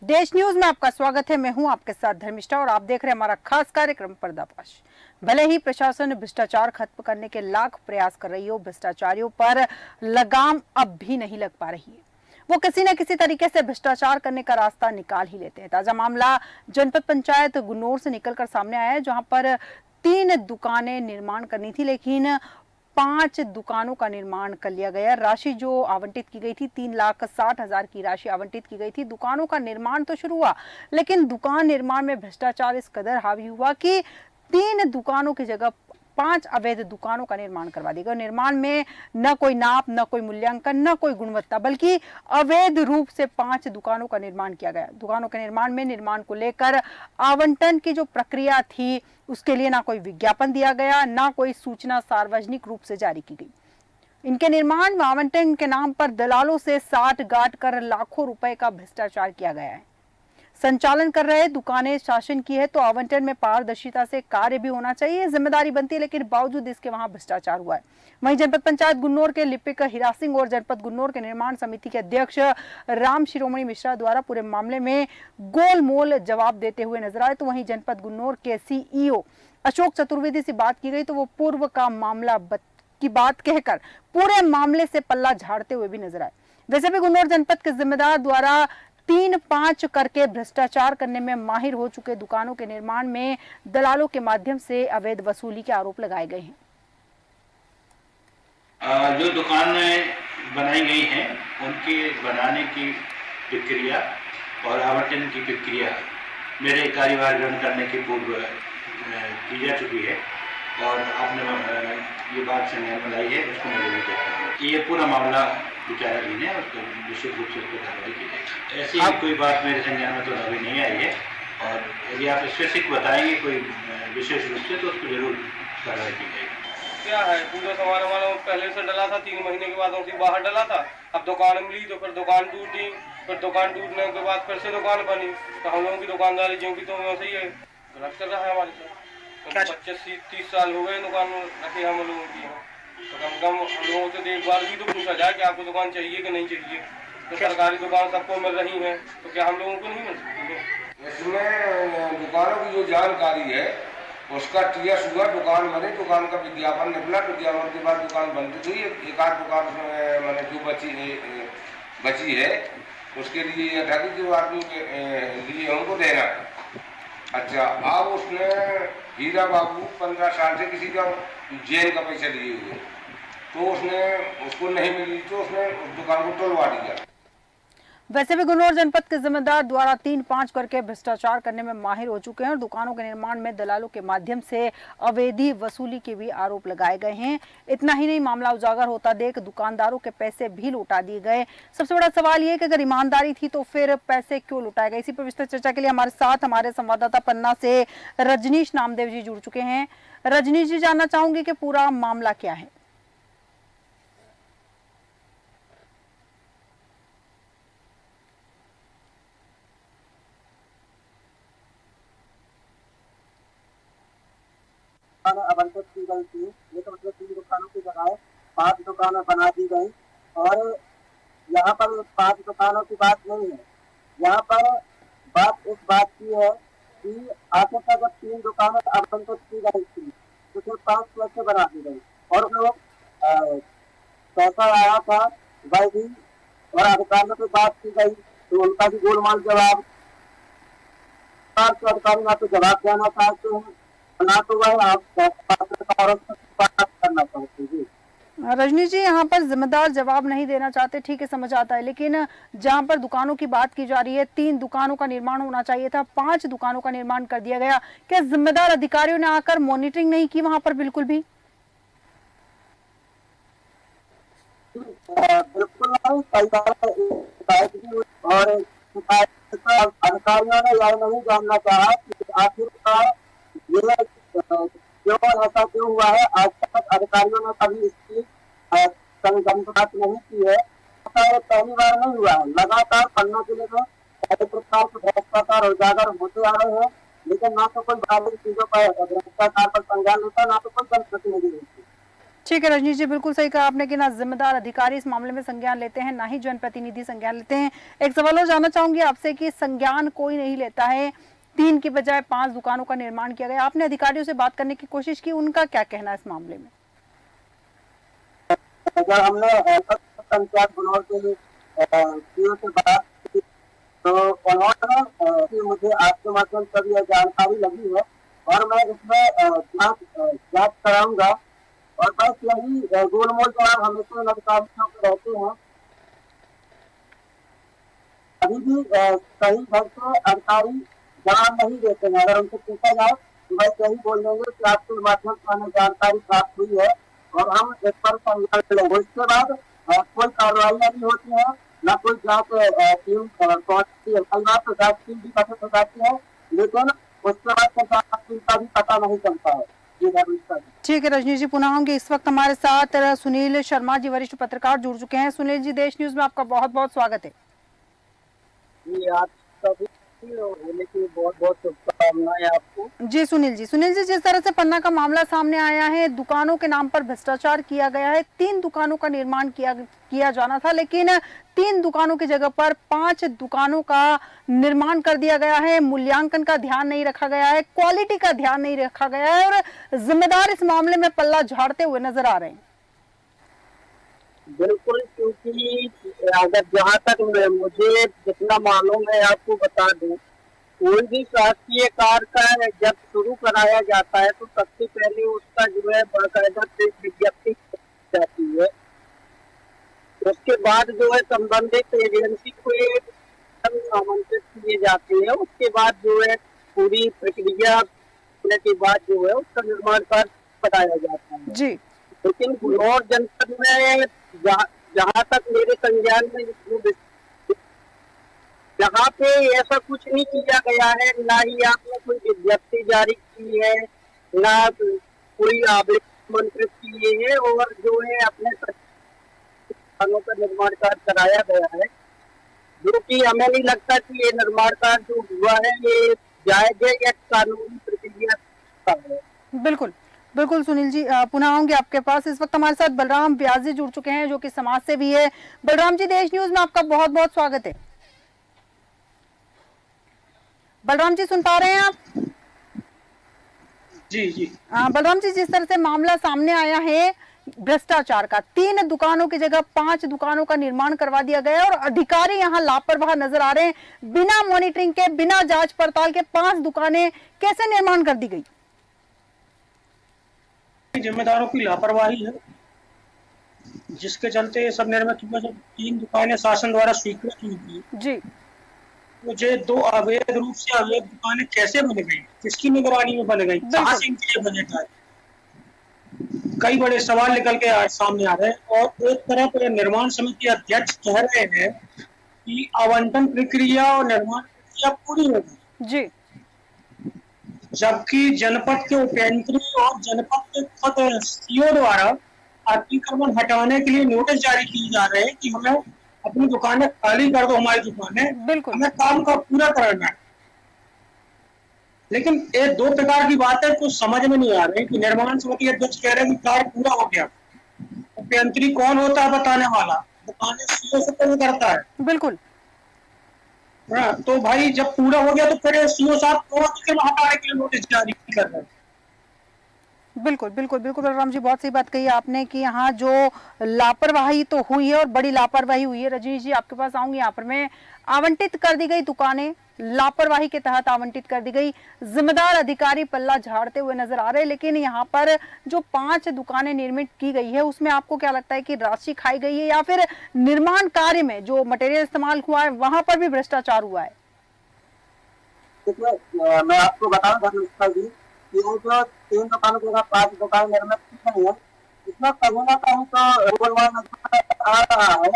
देश न्यूज में आपका स्वागत है। मैं हूं आपके साथ धर्मिष्ठा और आप देख रहे हैं हमारा खास कार्यक्रम पर्दाफाश। भले ही प्रशासन भ्रष्टाचार खत्म करने के लाख प्रयास कर रही हो, भ्रष्टाचारियों पर लगाम अब भी नहीं लग पा रही है। वो किसी न किसी तरीके से भ्रष्टाचार करने का रास्ता निकाल ही लेते हैं। ताजा मामला जनपद पंचायत गुन्नौर से निकलकर सामने आया है, जहां पर 3 दुकानें निर्माण करनी थी, लेकिन 5 दुकानों का निर्माण कर लिया गया। राशि जो आवंटित की गई थी 3,60,000 की राशि आवंटित की गई थी। दुकानों का निर्माण तो शुरू हुआ, लेकिन दुकान निर्माण में भ्रष्टाचार इस कदर हावी हुआ कि 3 दुकानों की जगह 5 अवैध दुकानों का निर्माण करवा दिया गया। निर्माण में न कोई नाप, न कोई मूल्यांकन, न कोई गुणवत्ता, बल्कि अवैध रूप से 5 दुकानों का निर्माण किया गया। दुकानों के निर्माण में निर्माण को लेकर आवंटन की जो प्रक्रिया थी, उसके लिए ना कोई विज्ञापन दिया गया, ना कोई सूचना सार्वजनिक रूप से जारी की गई। इनके निर्माण व आवंटन के नाम पर दलालों से साठ गांठ कर लाखों रुपए का भ्रष्टाचार किया गया है। संचालन कर रहे दुकानें शासन की है, तो आवंटन में पारदर्शिता से कार्य भी होना चाहिए, जिम्मेदारी बनती है, लेकिन बावजूद इसके वहां भ्रष्टाचार हुआ है। वहीं जनपद पंचायत गुन्नौर के लिपिक हीरा सिंह और जनपद गुन्नौर के निर्माण समिति के अध्यक्ष राम शिरोमणि मिश्रा द्वारा पूरे मामले में गोलमोल जवाब देते हुए नजर आए। तो वहीं जनपद गुन्नौर के सीईओ अशोक चतुर्वेदी से बात की गई, तो वो पूर्व का मामला की बात कहकर पूरे मामले से पल्ला झाड़ते हुए भी नजर आए। वैसे भी गुन्नौर जनपद के जिम्मेदार द्वारा 3-5 करके भ्रष्टाचार करने में माहिर हो चुके दुकानों के निर्माण में दलालों के माध्यम से अवैध वसूली के आरोप लगाए गए हैं। जो दुकानें बनाई गई हैं उनके बनाने की प्रक्रिया और आवंटन की प्रक्रिया मेरे कार्यभार ग्रहण करने के पूर्व की जा चुकी है और आपने ये बात संज्ञान में लाई है, उसको मैं जरूर कहता हूँ। ये पूरा मामला विचाराधीन है, उसको निश्चित रूप से उसको कार्रवाई की जाएगी। ऐसी कोई बात मेरे संज्ञान में तो अभी नहीं आई है, और यदि आप स्पेसिफिक बताएंगे कोई विशेष रूप से तो उसको जरूर कार्रवाई की जाएगी। क्या है, पूरा सामान हमारा पहले से डला था, 3 महीने के बाद उसी बाहर डला था। अब दुकान मिली तो फिर दुकान टूटी, फिर दुकान टूटने के बाद फिर से दुकान बनी। तो हम लोगों की दुकानदारी जो की तो वैसे ही गलत कर रहा है हमारे साथ। 25-30 साल हो गए दुकान रखे हम लोगों की। तो कम से कम हम लोगों से एक बार भी तो पूछा जाए कि आपको दुकान चाहिए कि नहीं चाहिए। तो सरकारी दुकान सबको मिल रही है, तो क्या हम लोगों को नहीं मिल सकती है? इसमें दुकानों की जो जानकारी है उसका टीएस हुआ, दुकान बने, दुकान का विज्ञापन निकला, विज्ञापन के बाद दुकान बनती हुई। एक आध दुकान मैंने जो बची है उसके लिए यह था कि जो आदमी लिए उनको देना। अच्छा, अब उसने हीरा बाबू 15 साल से किसी का जेल का पैसा लिए हुए, तो उसने उसको नहीं मिली, तो उसने उस दुकान को तोड़वा दिया। वैसे भी गुन्नौर जनपद के जिम्मेदार द्वारा 3-5 करके भ्रष्टाचार करने में माहिर हो चुके हैं और दुकानों के निर्माण में दलालों के माध्यम से अवैधी वसूली के भी आरोप लगाए गए हैं। इतना ही नहीं, मामला उजागर होता देख दुकानदारों के पैसे भी लौटा दिए गए। सबसे बड़ा सवाल ये कि अगर ईमानदारी थी तो फिर पैसे क्यों लौटाए गए? इसी पर विस्तृत चर्चा के लिए हमारे साथ हमारे संवाददाता पन्ना से रजनीश नामदेव जी जुड़ चुके हैं। रजनीश जी, जानना चाहूंगी कि पूरा मामला क्या है? आवंटित की गई थी, लेकिन मतलब 3 दुकानों की जगह 5 दुकानें बना दी गई। और यहाँ पर 5 दुकानों की बात नहीं है, यहाँ पर बात इस बात की है कि आगे तक जब 3 दुकानें आवंटित की गई थी तो फिर 5 कैसे बना दी गई, और लोग पैसा आया था वह भी, और अधिकारियों से बात की गई तो उनका भी गोलमाल जवाब। अधिकारी ना तो जवाब देना चाहते हैं, ना तो वह आप करना चाहते हैं। रजनी जी, यहाँ पर जिम्मेदार जवाब नहीं देना चाहते, ठीक है, समझ आता है, लेकिन जहाँ पर दुकानों की बात की जा रही है, 3 दुकानों का निर्माण होना चाहिए था, 5 दुकानों का निर्माण कर दिया गया। क्या जिम्मेदार अधिकारियों ने आकर मॉनिटरिंग नहीं की वहाँ पर बिल्कुल भी? बिल्कुल नहीं, कई बार और अधिकारियों ने यह नहीं जानना चाहा कि आखिरकार ये क्यों ऐसा क्यों हुआ है। आज तक अधिकारियों ने कभी इसकी बात नहीं की है। पहली बार नहीं हुआ है, लगातार पन्ना जिले में कई प्रकार के भ्रष्टाचार उजागर होते आ रहे हैं, लेकिन ना तो कोई बाहरी चीजों पर भ्रष्टाचार पर संज्ञान लेता, ना तो कोई जनप्रतिनिधि लेती। ठीक है रजनीश जी, बिल्कुल सही कहा आपने कि ना जिम्मेदार अधिकारी इस मामले में संज्ञान लेते हैं, ना ही जनप्रतिनिधि संज्ञान लेते हैं। एक सवाल और जानना चाहूंगी आपसे कि संज्ञान कोई नहीं लेता है, 3 की बजाय 5 दुकानों का निर्माण किया गया। आपने अधिकारियों से बात करने की कोशिश की, उनका क्या कहना है इस मामले में? जब हमने पंचायत बनौर के सीओ से बात की तो उन्होंने मुझे आपके माध्यम से यह जानकारी लगी है और मैं इसमें जांच कराऊंगा। और बस यही गोलमोल जवाब हमेशा अधिकारियों के रहते हैं। अभी भी सही ढंग से अधिकारी जवाब नहीं देते हैं। अगर उनसे पूछा जाए तो बस यही बोल देंगे कि आपके माध्यम से हमें जानकारी प्राप्त हुई है और हम इस पर संज्ञान लेंगे। इसके बाद कोई कार्रवाई नहीं होती है, न कोई जांच टीम पहुंचती है। कई बार तो जांच टीम भी गठित हो जाती है, लेकिन उसके बाद जांच टीम का भी पता नहीं चलता है। ठीक है रजनीश जी, पुनः होंगे। इस वक्त हमारे साथ सुनील शर्मा जी, वरिष्ठ पत्रकार, जुड़ चुके हैं। सुनील जी, देश न्यूज में आपका बहुत बहुत स्वागत है। जी, आप सभी होने की बहुत बहुत शुभकामनाएं आपको। जी सुनील जी, जिस तरह से पन्ना का मामला सामने आया है, दुकानों के नाम पर भ्रष्टाचार किया गया है। 3 दुकानों का निर्माण किया जाना था, लेकिन 3 दुकानों की जगह पर 5 दुकानों का निर्माण कर दिया गया है। मूल्यांकन का ध्यान नहीं रखा गया है, क्वालिटी का ध्यान नहीं रखा गया है और जिम्मेदार इस मामले में पल्ला झाड़ते हुए नजर आ रहे हैं। बिल्कुल, क्योंकि अगर जहाँ तक मुझे जितना मालूम है आपको बता दूं, कोई भी शासकीय कार्य का जब शुरू कराया जाता है तो सबसे पहले उसका जो है बाकायदा विज्ञप्ति जाती है। उसके बाद जो है संबंधित एजेंसी को आमंत्रित किए जाते हैं। उसके बाद जो है पूरी प्रक्रिया होने के बाद जो है उसका निर्माण कार्य बताया जाता है जी। लेकिन गुलौर जनपद में जहाँ तक मेरे संज्ञान में यहाँ पे ऐसा कुछ नहीं किया गया है। ना ही आपने कोई विज्ञप्ति जारी की है, ना कोई आमंत्रित किए हैं और जो है अपने स्थानों का निर्माण कार्य कराया गया है, जो कि हमें नहीं लगता कि ये निर्माण कार्य जो हुआ है ये जायज है या कानूनी प्रक्रिया है। बिल्कुल बिल्कुल सुनील जी, पुनः आऊंगे आपके पास। इस वक्त हमारे साथ बलराम व्यास जी जुड़ चुके हैं, जो कि समाज से भी है। बलराम जी, देश न्यूज में आपका बहुत बहुत स्वागत है। बलराम जी, सुन पा रहे हैं आप? जी जी। बलराम जी, जिस तरह से मामला सामने आया है भ्रष्टाचार का, 3 दुकानों की जगह 5 दुकानों का निर्माण करवा दिया गया और अधिकारी यहाँ लापरवाह नजर आ रहे हैं। बिना मॉनिटरिंग के, बिना जांच पड़ताल के 5 दुकानें कैसे निर्माण कर दी गई? जिम्मेदारों की लापरवाही है, जिसके चलते ये सब निर्मित हुआ। जब 3 दुकानें शासन द्वारा स्वीकृत हुई थी जी, मुझे 2 अवैध रूप से अवैध दुकानें कैसे बन गई, किसकी निगरानी में बन गई, कहाँ से इनके लिए बजट आए, कई बड़े सवाल निकल के सामने आ रहे हैं। और एक तरफ निर्माण समिति अध्यक्ष कह रहे हैं कि आवंटन प्रक्रिया और निर्माण प्रक्रिया पूरी हो गई जी, जबकि जनपद के उपेंद्री और जनपद के खुद सीओ द्वारा अतिक्रमण हटाने के लिए नोटिस जारी किए जा रहे हैं कि हमें अपनी दुकानें खाली कर दो, हमारी दुकानें, बिल्कुल, हमें काम का पूरा करना है। लेकिन ये 2 प्रकार की बातें कुछ समझ में नहीं आ रही कि निर्माण समिति अध्यक्ष कह रहे हैं कि कार्य पूरा हो गया। उपेंद्री कौन होता है बताने वाला? दुकानें सीओ से कौन करता है? बिल्कुल। हाँ, तो भाई जब पूरा हो गया तो फिर सीओ साहब को अतिक्रमण हटाने के लिए नोटिस जारी कर रहे हैं। बिल्कुल बिल्कुल बिल्कुल बलराम जी, बहुत सही बात कही आपने कि यहाँ जो लापरवाही तो हुई है और बड़ी लापरवाही हुई है। रजनीश जी, आपके पास आऊंगी। यहाँ पर मैं आवंटित कर दी गई दुकानें लापरवाही के तहत आवंटित कर दी गई, जिम्मेदार अधिकारी पल्ला झाड़ते हुए नजर आ रहे हैं। लेकिन यहाँ पर जो 5 दुकानें निर्मित की गई है, उसमें आपको क्या लगता है कि राशि खाई गई है या फिर निर्माण कार्य में जो मटेरियल इस्तेमाल हुआ है वहां पर भी भ्रष्टाचार हुआ है? देखिए, मैं आपको बताऊं धर्मेश्वर जी, ये जो 3 दुकानों की जगह 5 दुकान निर्मित की गई है, इसमें कहीं ना कहीं तो गोलमाल आ रहा है।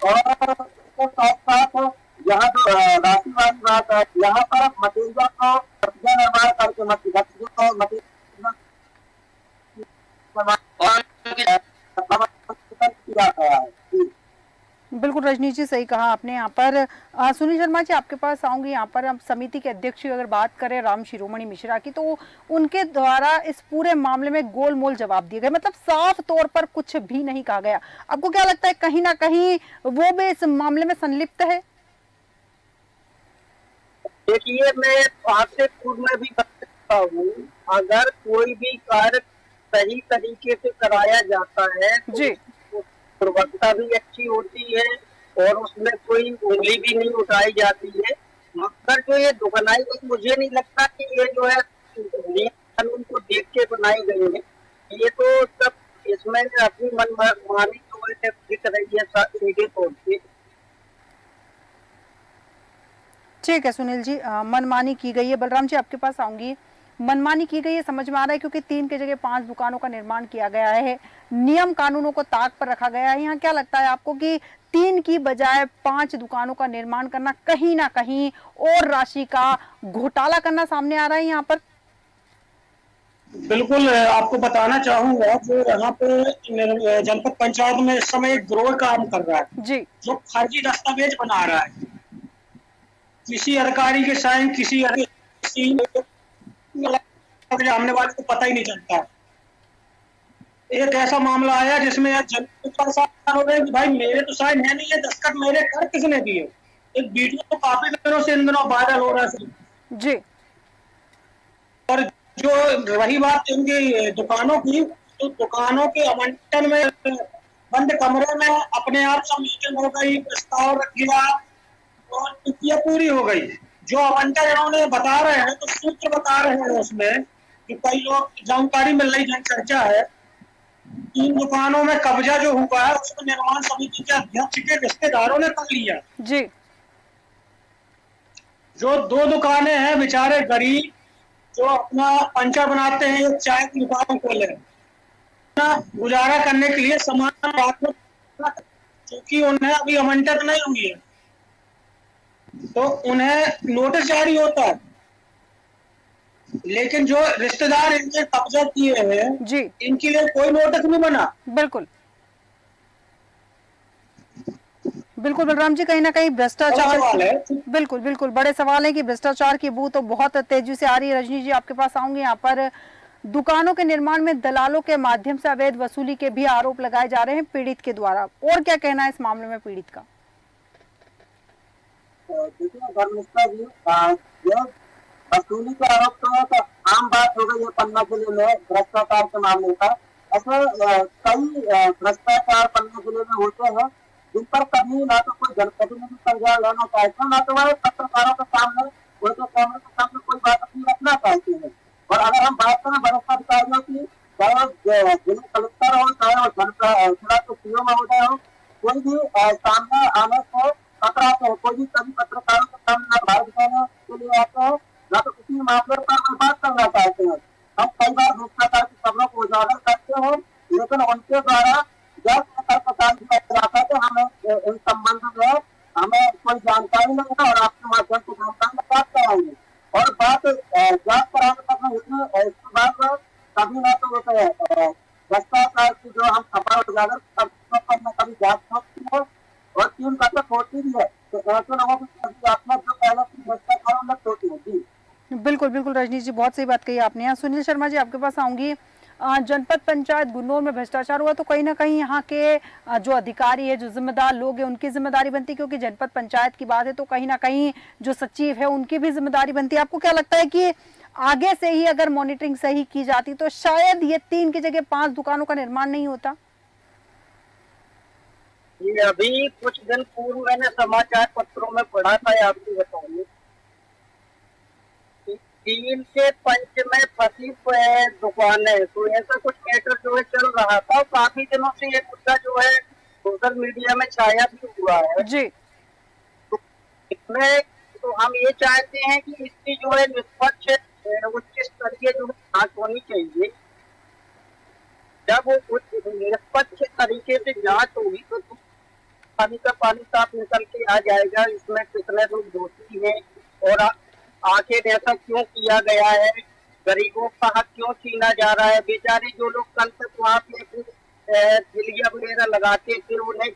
और इसके साथ साथ यहाँ जो राशि वाली बात है, यहाँ पर मटेरियल को प्रक्रिया निर्माण करके मटेरियल किया गया है। बिल्कुल रजनी जी, सही कहा आपने। यहाँ पर सुनील शर्मा जी आपके पास आऊंगी। यहाँ पर हम समिति के अध्यक्ष की अगर बात करें राम शिरोमणि मिश्रा की, तो उनके द्वारा इस पूरे मामले में गोलमोल जवाब दिए गए, मतलब साफ तौर पर कुछ भी नहीं कहा गया। आपको क्या लगता है कहीं ना कहीं वो भी इस मामले में संलिप्त है? देखिए, मैं आपसे पूर्व में भी बता हूँ, अगर कोई भी कार्य सही तरीके से कराया जाता है तो जी, गुणवत्ता भी अच्छी होती है और उसमें कोई उंगली भी नहीं उठाई जाती है। मगर जो ये दुगनाई है, मुझे नहीं लगता कि ये जो है नियम कानून को देख के बनाई गई है। ये तो सब इसमें अपनी मनमानी जो है दिख रही है सीधे तौर पे। ठीक है सुनील जी, मनमानी की गई है। बलराम जी आपके पास आऊंगी। मनमानी की गई है समझ में आ रहा है, क्योंकि 3 की जगह 5 दुकानों का निर्माण किया गया है, नियम कानूनों को ताक पर रखा गया है। यहाँ क्या लगता है आपको कि 3 की बजाय 5 दुकानों का निर्माण करना कहीं ना कहीं और राशि का घोटाला करना सामने आ रहा है यहाँ पर? बिल्कुल, आपको बताना चाहूंगा जो यहाँ पे जनपद पंचायत में इस समय एक गिरोह काम कर रहा है जी, जो फर्जी दस्तावेज बना रहा है। किसी अधिकारी के साइन किसी सामने वाले को पता ही नहीं चलता। एक ऐसा मामला आया जिसमें जनपद परेशान हो गए कि भाई मेरे तो साइन है नहीं है, दस्तखत मेरे कर किसने दिए। एक वीडियो तो काफी दिनों से इन दिनों वायरल हो रहा है जी, और जो रही बात इनकी दुकानों की, तो दुकानों के आवंटन में बंद कमरे में अपने आप सब मीटिंग हो गई, प्रस्ताव रख गया और प्रक्रिया पूरी हो गई। जो आवंटन इन्होंने बता रहे हैं, तो सूत्र बता रहे हैं उसमें कि कई लोग जानकारी मिल रही जन चर्चा है, 3 दुकानों में कब्जा जो हुआ है उसको निर्माण समिति के अध्यक्ष के रिश्तेदारों ने कर लिया जी, जो 2 दुकानें हैं बेचारे गरीब जो अपना पंचर बनाते हैं, एक चाय की दुकान खोले, गुजारा करने के लिए सामान क्योंकि उन्हें अभी आवंटन नहीं हुई है तो उन्हें नोटिस जारी होता है, लेकिन जो रिश्तेदार इनके कब्जा किए हैं जी, इनके लिए कोई नोटिस नहीं बना। बिल्कुल बिल्कुल बलराम जी, कहीं ना कहीं भ्रष्टाचार, बिल्कुल बिल्कुल बड़े सवाल है कि भ्रष्टाचार की बू तो बहुत तेजी से आ रही है। रजनी जी आपके पास आऊंगी। यहाँ पर दुकानों के निर्माण में दलालों के माध्यम से अवैध वसूली के भी आरोप लगाए जा रहे हैं पीड़ित के द्वारा, और क्या कहना है इस मामले में पीड़ित का? देखिए धर्मिष्ठा जी, यह वसूली के आरोप तो आम बात हो गई है पन्ना जिले में भ्रष्टाचार के मामले पर। ऐसे कई भ्रष्टाचार पन्ना जिले में होते हैं जिन पर कभी ना तो कोई जनप्रतिनिधि संज्ञान लेना चाहते हैं, ना तो वह पत्रकारों के सामने उनके कैमरे के सामने कोई बात अपनी रखना चाहते हैं। और अगर हम बात करें वरिष्ठ अधिकारियों की, चाहे वो जिला कलेक्टर हो, चाहे वो जिला के सीओ महोदय हो, कोई भी सामने आने से कतराते हैं, कोई भी कभी पत्रकारों के सामने ना भारत देने के लिए आते हैं, ना तो किसी मामले पर बात करना चाहते हैं। हम कई बार भ्रष्टाचार की खबरों को उजागर करते हैं, लेकिन उनके द्वारा जब पता दिया जाता है कि हमें इन संबंध में हमें कोई जानकारी नहीं है और आपके माध्यम से जानकारी प्राप्त कराएंगे। और बात जांच कराने तक में इसके बाद कभी ना तो भ्रष्टाचार की जो हम खबर उजागर कभी जांच होती है और 3 कथक होती भी है, तो ऐसे लोगों की आत्मा जो पहले की भ्रष्टाचारों में होती है। जी बिल्कुल बिल्कुल रजनी जी, बहुत सही बात कही आपने। यहाँ सुनील शर्मा जी आपके पास आऊंगी। जनपद पंचायत गुन्नौर में भ्रष्टाचार हुआ तो कहीं ना कहीं यहाँ के जो अधिकारी है, जो जिम्मेदार लोग हैं, उनकी जिम्मेदारी बनती है, क्योंकि जनपद पंचायत की बात है तो कहीं ना कहीं जो सचिव है उनकी भी जिम्मेदारी बनती है। आपको क्या लगता है कि आगे से ही अगर मॉनिटरिंग सही की जाती तो शायद ये 3 की जगह 5 दुकानों का निर्माण नहीं होता? ये अभी कुछ दिन पूर्व मैंने समाचार पत्रों में पढ़ा था, आपको बताऊंगी, 3 के पंच में फंसी दुकानें, तो ऐसा कुछ मैटर जो है चल रहा था। काफी दिनों से ये मुद्दा जो है सोशल मीडिया में छाया भी हुआ है जी, तो इसमें तो हम ये चाहते हैं कि इसकी जो है निष्पक्ष उच्च स्तरीय जो जांच होनी चाहिए। जब वो निष्पक्ष तरीके से जांच होगी तो पानी का पानी साफ निकल के आ जाएगा, इसमें कितने लोग दोषी हैं और आखिर ऐसा क्यों किया गया है, गरीबों का हक क्यों छीना जा रहा है। बेचारे जो लोग कल तक वहाँ पे झिलिया वगैरह लगाते थे, उन्हें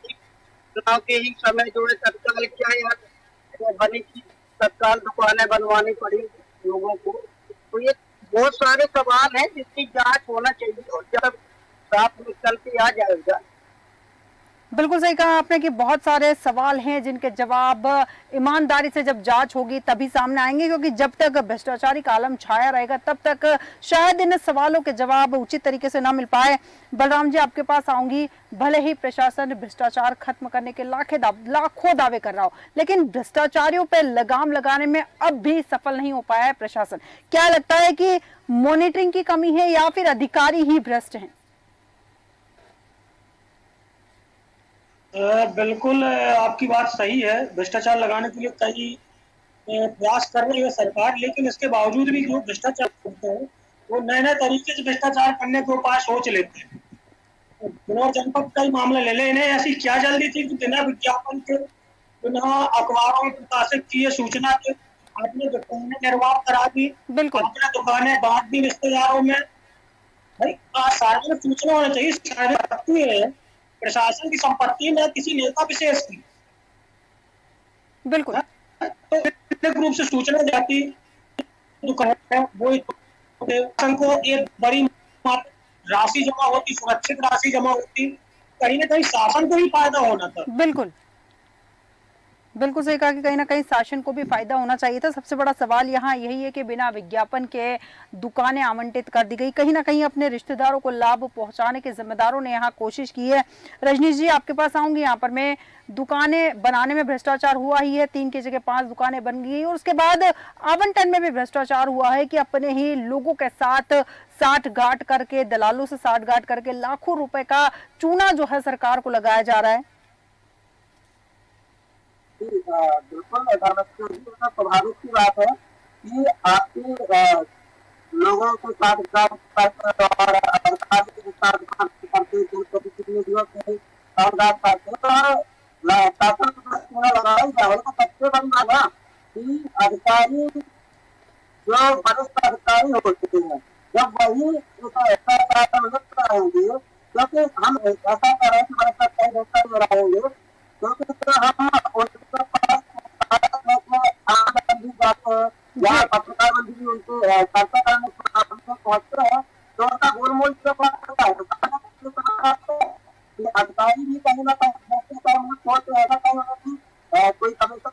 चुनाव के ही समय जो है तत्काल क्या यहाँ बनी थी, तत्काल दुकानें बनवानी पड़ी लोगों को। तो ये बहुत सारे सवाल हैं जिसकी जांच होना चाहिए और जब साफ निकल के आ जाएगा। बिल्कुल सही कहा आपने कि बहुत सारे सवाल हैं जिनके जवाब ईमानदारी से जब जांच होगी तभी सामने आएंगे, क्योंकि जब तक भ्रष्टाचारी का आलम छाया रहेगा तब तक शायद इन सवालों के जवाब उचित तरीके से ना मिल पाए। बलराम जी आपके पास आऊंगी। भले ही प्रशासन भ्रष्टाचार खत्म करने के लाखों दावे कर रहा हो, लेकिन भ्रष्टाचारियों पर लगाम लगाने में अब भी सफल नहीं हो पाया है प्रशासन। क्या लगता है कि मॉनिटरिंग की कमी है या फिर अधिकारी ही भ्रष्ट हैं? बिल्कुल आपकी बात सही है। भ्रष्टाचार लगाने के लिए कई प्रयास कर रही है सरकार, लेकिन इसके बावजूद भी जो भ्रष्टाचार करते हैं वो नए नए तरीके से भ्रष्टाचार करने के उपाय सोच लेते हैं। बिना जनपद का ही मामला ले लें, इन्हें ऐसी क्या जल्दी थी कि बिना विज्ञापन के, बिना अखबारों में प्रकाशित किए सूचना के आपने दुकानें निर्वाह करा दी, आपने दुकानें बांट दी रिश्तेदारों में। भाई सार्वजनिक सूचना होनी चाहिए, सार्वजनिक है प्रशासन की संपत्ति में किसी नेता विशेष की। बिल्कुल तो निश्चित रूप से सूचना जाती दुकान वो शासन को एक बड़ी राशि जमा होती, सुरक्षित राशि जमा होती, कहीं ना कहीं शासन को भी फायदा होना था। बिल्कुल बिल्कुल सही कहा कि कहीं ना कहीं शासन को भी फायदा होना चाहिए था। सबसे बड़ा सवाल यहाँ यही है कि बिना विज्ञापन के दुकानें आवंटित कर दी गई। कहीं ना कहीं अपने रिश्तेदारों को लाभ पहुंचाने के जिम्मेदारों ने यहाँ कोशिश की है। रजनीश जी आपके पास आऊंगी। यहाँ पर मैं दुकानें बनाने में भ्रष्टाचार हुआ ही है, 3 की जगह 5 दुकानें बन गई और उसके बाद आवंटन में भी भ्रष्टाचार हुआ है कि अपने ही लोगों के साथ साठ गांठ करके, दलालों से साठ गांठ करके लाखों रुपए का चूना जो है सरकार को लगाया जा रहा है। बिल्कुल स्वाभाविक की बात है कि आपके लोगों को साथ साथ और कितने दिवस में कामकाज करते हैं और शासन लगाया जाए तो सबसे बड़ी बात है कि अधिकारी जो वरिष्ठ अधिकारी होते हैं जब वही ऐसा नियुक्त रहेंगे, क्योंकि हम ऐसा कर रहे हैं कि वरिष्ठ अधिकारी रहेंगे क्योंकि हम उनके पास या पत्रकार मंत्री भी उनके चर्चा करने पहुंचते हैं तो उनका गोलमोल अधिकारी भी कहीं ना कहीं सोच ऐसा कहीं कोई कमीशन।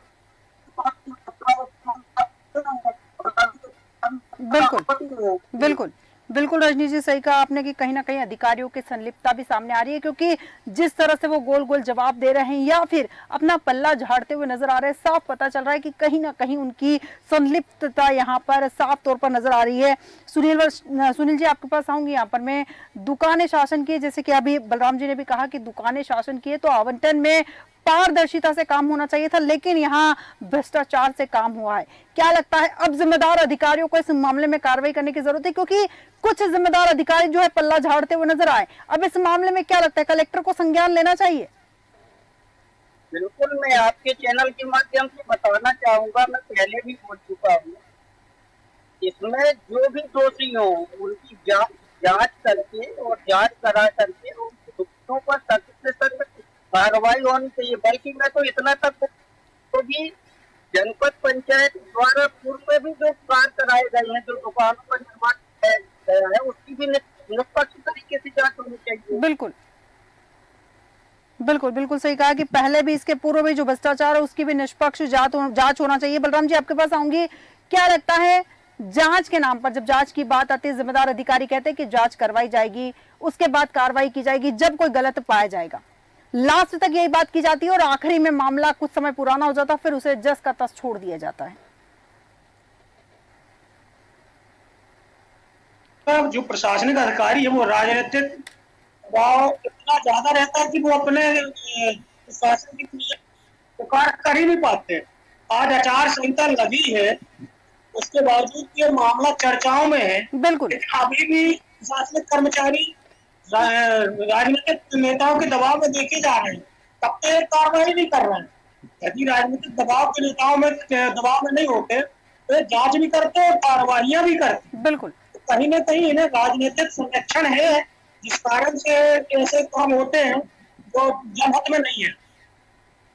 बिल्कुल बिल्कुल बिल्कुल रजनी जी सही कहा आपने कि कहीं ना कहीं अधिकारियों की संलिप्तता भी सामने आ रही है, क्योंकि जिस तरह से वो गोल गोल जवाब दे रहे हैं या फिर अपना पल्ला झाड़ते हुए नजर आ रहे हैं, साफ पता चल रहा है कि कहीं ना कहीं उनकी संलिप्तता यहाँ पर साफ तौर पर नजर आ रही है। सुनील जी आपके पास आऊंगी। यहाँ पर मैं दुकानें शासन की, जैसे कि अभी बलराम जी ने भी कहा कि दुकानें शासन की है तो आवंटन में पारदर्शिता से काम होना चाहिए था, लेकिन यहाँ भ्रष्टाचार से काम हुआ है। क्या लगता है अब जिम्मेदार अधिकारियों को इस मामले में कार्रवाई करने की जरूरत है, क्योंकि कुछ जिम्मेदार अधिकारी जो है पल्ला झाड़ते हुए नजर आए। अब इस मामले में क्या लगता है कलेक्टर को संज्ञान लेना चाहिए? बिल्कुल, मैं आपके चैनल के माध्यम से बताना चाहूंगा, मैं पहले भी बोल चुका हूँ, इसमें जो भी दोषी हो उनकी जांच करके और जांच करा करके उनके दोषियों पर सख्त से सख्त कार्रवाई होनी चाहिए। बल्कि मैं तो इतना तक तो भी जनपद पंचायत द्वारा पूर्व में भी जो कार्य कराए गए हैं, जो दुकानों का निर्माण किया गया है, उसकी भी निष्पक्ष तरीके से जांच होनी चाहिए। बिल्कुल बिल्कुल बिल्कुल सही कहा कि पहले भी इसके पूर्व भी जो भ्रष्टाचार है उसकी भी निष्पक्ष जांच होना चाहिए। बलराम जी आपके पास आऊंगी। क्या लगता है जांच के नाम पर जब जांच की बात आती है, जिम्मेदार अधिकारी कहते हैं कि जांच करवाई जाएगी, उसके बाद कार्रवाई की जाएगी जब कोई गलत पाया जाएगा, लास्ट तक यही बात की जाती है और आखिरी में मामला कुछ समय पुराना हो जाता है, फिर उसे जस का तस छोड़ दिया जाता है। जो प्रशासनिक अधिकारी है वो राजनीतिक दबाव इतना ज्यादा रहता है कि वो अपने प्रशासन की कार्य कर ही नहीं पाते। आज आचार संहिता लगी है, उसके बावजूद ये मामला चर्चाओं में है। बिल्कुल, लेकिन अभी भी प्रशासनिक कर्मचारी राजनीतिक नेताओं के दबाव में देखे जा रहे हैं, तब तक कार्रवाई नहीं कर रहे हैं। यदि राजनीतिक दबाव के नेताओं में दबाव में नहीं होते तो जांच भी करते और कार्रवाइयां भी करते। बिल्कुल, तो कहीं ना कहीं इन्हें राजनीतिक संरक्षण है, जिस कारण से ऐसे काम होते हैं जो जनहित में नहीं है।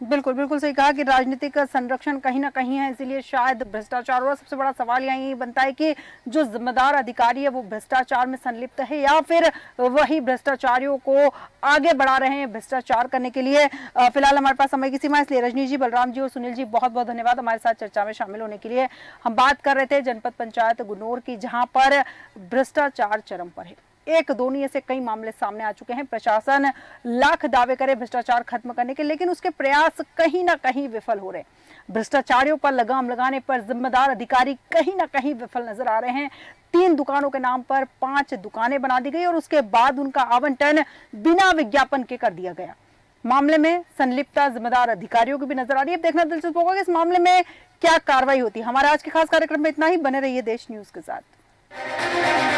बिल्कुल बिल्कुल सही कहा कि राजनीतिक संरक्षण कहीं ना कहीं है, इसीलिए शायद भ्रष्टाचार हुआ। सबसे बड़ा सवाल यहाँ यही बनता है कि जो जिम्मेदार अधिकारी है वो भ्रष्टाचार में संलिप्त है या फिर वही भ्रष्टाचारियों को आगे बढ़ा रहे हैं भ्रष्टाचार करने के लिए। फिलहाल हमारे पास समय की सीमा, इसलिए रजनी जी, बलराम जी और सुनील जी बहुत बहुत धन्यवाद हमारे साथ चर्चा में शामिल होने के लिए। हम बात कर रहे थे जनपद पंचायत गुन्नौर की, जहां पर भ्रष्टाचार चरम पर है। एक दो नहीं ऐसे कई मामले सामने आ चुके हैं। प्रशासन लाख दावे करे भ्रष्टाचार खत्म करने के, लेकिन उसके प्रयास कहीं ना कहीं विफल हो रहे हैं। भ्रष्टाचारियों पर लगाम लगाने पर जिम्मेदार अधिकारी कहीं ना कहीं विफल नजर आ रहे हैं। 3 दुकानों के नाम पर 5 दुकानें बना दी गई और उसके बाद उनका आवंटन बिना विज्ञापन के कर दिया गया। मामले में संलिप्तता जिम्मेदार अधिकारियों की भी नजर आ रही है। देखना दिलचस्प होगा कि इस मामले में क्या कार्रवाई होती है। हमारे आज के खास कार्यक्रम में इतना ही। बने रहिए देश न्यूज के साथ।